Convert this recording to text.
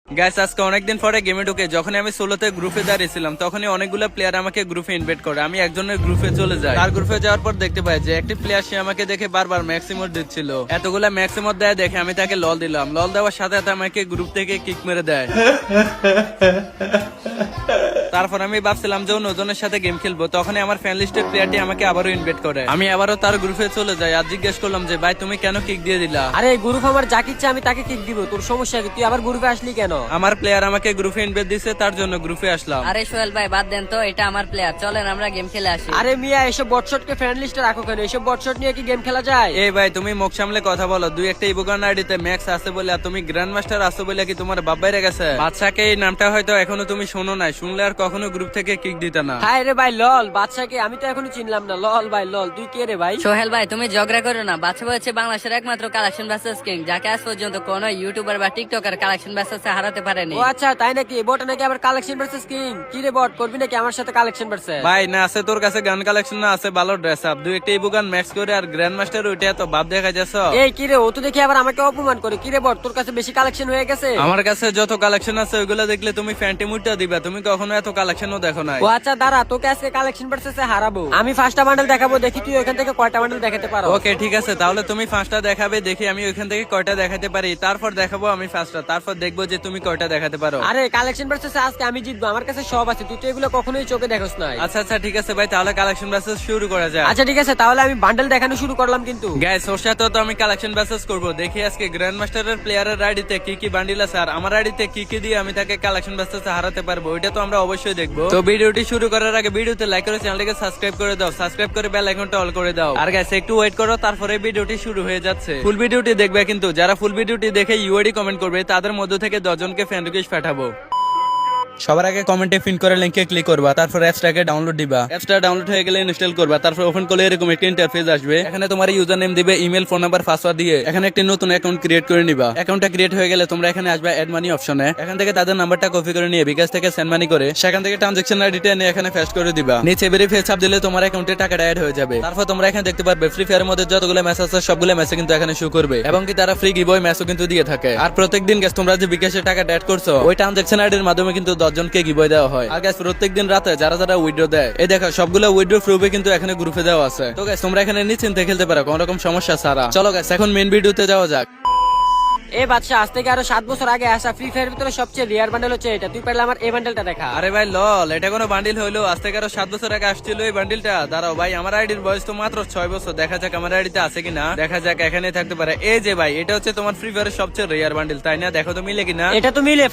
Guys আজকে অনেকদিন পরে গেমে ঢুকে যখন আমি সোলোতে গ্রুপে দাঁড়িয়েছিলাম তখনই অনেকগুলো প্লেয়ার আমাকে গ্রুপে ইনভাইট করে। আমি একজনের গ্রুপে চলে যাই। তার গ্রুপে যাওয়ার পর দেখতে পাই যে একটি প্লেয়ার সে আমাকে দেখে বারবার ম্যাক্সিমোর দিচ্ছিল। এতগুলা ম্যাক্সিমোর দেয় দেখে আমি তাকে লল দিলাম। লল দেওয়ার সাথে সাথে আমাকে গ্রুপ থেকে কিক মেরে দেয়। তারপর আমি ভাবছিলাম যে অন্যজনের সাথে গেম খেলবো, তখনই আমার ফ্যান লিস্টের প্লেয়ারটি আমাকে আবারও ইনভাইট করে। আমি আবারও তার গ্রুপে চলে যাই আর জিজ্ঞেস করলাম যে ভাই তুমি কেন কিক দিয়ে দিলা? আরে গ্রুপ আমার যাকে ইচ্ছে আমি তাকে কিক দিব, তোর সমস্যা কি? তুই আবার গ্রুপে আসলি কেন? আমার প্লেয়ার আমাকে গ্রুপে ইনভাইট দিছে, তার জন্য গ্রুপে আসলাম। আরে সোহেল ভাই বাদ দেন তো, এটা আমার প্লেয়ার, চলেন আমরা গেম খেলে আসি। আরে মিয়া এসব বটশটকে ফ্রেন্ড লিস্টে রাখো কেন? এসব বটশট নিয়ে কি গেম খেলা যায়? এই ভাই তুমি মুখ সামলে কথা বলো। দুই একটা ইবোগান আইডিতে ম্যাক্স আছে বলে আর তুমি গ্র্যান্ড মাস্টার আছো বলে কি তোমার বাপ বাইরে গেছে? বাচ্চাকে এই নামটা হয়তো এখনো তুমি শোনো নাই, শুনলে আর কখনো গ্রুপ থেকে কিক দিতে না। হাই রে ভাই লল, বাদশাকে আমি তো এখনো চিনলাম না। লল ভাই লল, তুই কে রে ভাই? সোহেল ভাই তুমি ঝগড়া করো না। বাচ্চা হচ্ছে বাংলাদেশের একমাত্র কালেকশন ভার্সেস কিং, যাকে আজ পর্যন্ত কোন ইউটিউবার বা টিকটকার কালেকশন ভার্সেসে হারাতে পারেনি। ও আচ্ছা তাই নাকি? বট নাকি আবার কালেকশন ভার্সেস কিং? কি রে বট, করবি নাকি আমার সাথে কালেকশন ভার্সেস? ভাই না আছে তোর কাছে গান কালেকশন, না আছে ভালো ড্রেস আপ। দুই একটা ইবোগান ম্যাক্স করে আর গ্র্যান্ড মাস্টার ওইটা তো বাপ দেখা যাচ্ছে। এই কি রে, ও তো দেখি আবার আমাকে অপমান করে। কি রে বট, তোর কাছে বেশি কালেকশন হয়ে গেছে? আমার কাছে যত কালেকশন আছে ওইগুলো দেখলে তুমি ফ্যান্টি মুডটা দিবা, তুমি কখনো এত কালেকশনও দেখো নাই। ও আচ্ছা দাঁড়া, তোকে আজকে কালেকশন ভার্সেসে হারাবো। আমি ফার্স্টটা বান্ডেল দেখাবো, দেখি তুই ওখান থেকে কয়টা বান্ডেল দেখাতে পারো। ওকে ঠিক আছে, তাহলে তুমি ফার্স্টটা দেখাবে, দেখি আমি ওইখান থেকে কয়টা দেখাতে পারি। তারপর দেখাবো আমি ফার্স্টটা, তারপর দেখবো যে তুমি কয়টা দেখাতে পারো। আরে কালেকশন ভার্সেসে আজকে আমি জিতবো, আমার কাছে সব আছে, তুই তো এগুলো কখনোই চোখে দেখোস নাই। আচ্ছা আচ্ছা ঠিক আছে ভাই, তাহলে কালেকশন ব্যাসেস শুরু করা যায়। আচ্ছা ঠিক আছে, তাহলে আমি বান্ডেল দেখানো শুরু করলাম কিন্তু। গাইস ওর সাথে তো আমি কালেকশন ব্যাসেস করবো। দেখি আজকে গ্র্যান্ড মাস্টারের প্লেয়ারের আইডিতে কি কি বান্ডিল আছে আর আমার আইডিতে কি কি দিয়ে আমি তাকে কালেকশন ব্যাসেসে হারাতে পারবো, ওইটা তো আমরা অবশ্যই দেখবো। তো ভিডিওটি শুরু করার আগে ভিডিওতে লাইক করে চ্যানেলটিকে সাবস্ক্রাইব করে দাও, সাবস্ক্রাইব করে বেল আইকনটা অল করে দাও। আর গাইস একটু ওয়েট করো, তারপরে ভিডিওটি শুরু হয়ে যাচ্ছে। ফুল ভিডিওটি দেখবে কিন্তু, যারা ফুল ভিডিওটি দেখে ইউআইডি কমেন্ট করবে তাদের মধ্য থেকে 10 জনকে ফ্রেন্ড রিকোয়েস্ট পাঠাবো। সবার আগে কমেন্টে পিন করে লিংকে ক্লিক করবা, তারপর অ্যাপসটাকে ডাউনলোড দিবা। অ্যাপসটা ডাউনলোড হয়ে গেলে ইনস্টল করবা, তারপর ওপেন করলে এরকম একটা ইন্টারফেস আসবে। এখানে তোমার ইউজার নেম দিবে, ইমেল, ফোন নাম্বার, পাসওয়ার্ড দিয়ে এখানে একটি নতুন অ্যাকাউন্ট ক্রিয়েট করে নিবা। অ্যাকাউন্টটা ক্রিয়েট হয়ে গেলে তোমরা এখানে আসবে অ্যাড মানি অপশনে। এখান থেকে তাদের নাম্বারটা কপি করে নিয়ে বিকাশ থেকে সেন্ড মানি করে সেখান থেকে ট্রানজাকশন আইডিটা নিয়ে এখানে পেস্ট করে দিবা। নিচে ভেরিফাই চাপ দিলে তোমার অ্যাকাউন্টে টাকাটা অ্যাড হয়ে যাবে। তারপর তোমরা এখানে দেখতে পারবে ফ্রি ফায়ারের মধ্যে যতগুলো ম্যাচ আছে সবগুলো ম্যাচে কিন্তু এখানে শো করবে এবং কি তারা ফ্রি গিভওয়ে ম্যাচও কিন্তু দিয়ে থাকে। আর প্রত্যেকদিন গাইস তোমরা যে বিকাশে টাকাটা অ্যাড করছো ওই ট্রানজাকশন আইডির মাধ্যমে কিন্তু 10 জনকে গিভওয়ে দেওয়া হয়। আর গাইস প্রত্যেকদিন রাতে যারা যারা উইথড্র দেয়, এই দেখো সবগুলো উইথড্র প্রুফে কিন্তু এখানে গ্রুপে দেওয়া আছে। তো গাইস তোমরা এখানে নিশ্চিন্তে খেলতে পারো কোনো রকম সমস্যা ছাড়া। চলো গাইস এখন মেইন ভিডিওতে যাওয়া যাক। এই বাদশা, আজ থেকে আরো 7 বছর আগে আসা ফ্রি ফায়ারের ভিতরে সবচেয়ে রিয়ার বান্ডেল হচ্ছে এটা। তুই পারলে আমার এই বান্ডেলটা দেখা। আরে ভাই লল, এটা কোনো বান্ডিল হইলো? আজ থেকে আরো 7 বছর আগে আসছিল এই বান্ডিলটা। দাঁড়াও ভাই, আমার আইডির বয়স তো মাত্র 6 বছর। দেখা যাক আমার আইডিতে আছে কিনা, দেখা যাক এখানে থাকতে পারে। এই যে ভাই, এটা হচ্ছে তোমার ফ্রি ফায়ারের সবচেয়ে রিয়ার বান্ডিল, তাই না? দেখো তো মিলে কিনা। এটা তো মিলে।